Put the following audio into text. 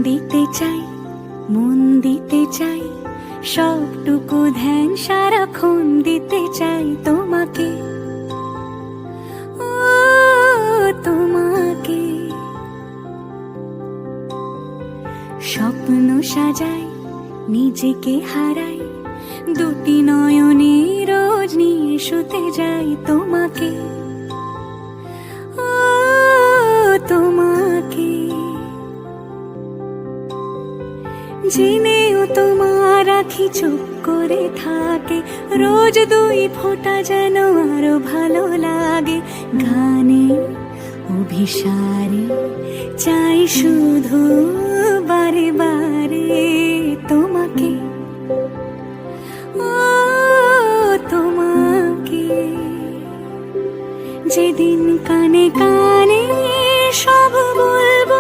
দিতে চাই, মন দিতে চাই, সবটুকু ধ্যান সারাক্ষণ দিতে চাই তোমাকে, ও তোমাকে। স্বপ্ন সাজাই, নিজেকে হারাই, দুটি নয়নে রোজ নিয়ে শুতে যাই তোমাকে, ও তোমাকে। জেনেও তোমার আখি চুপ করে থাকে, রোজ দুই ফোঁটা যেন আরো ভালো লাগে। গানে অভিসারে চাই শুধু বারে বারে তোমাকে, ও তোমাকে। যেদিন কানে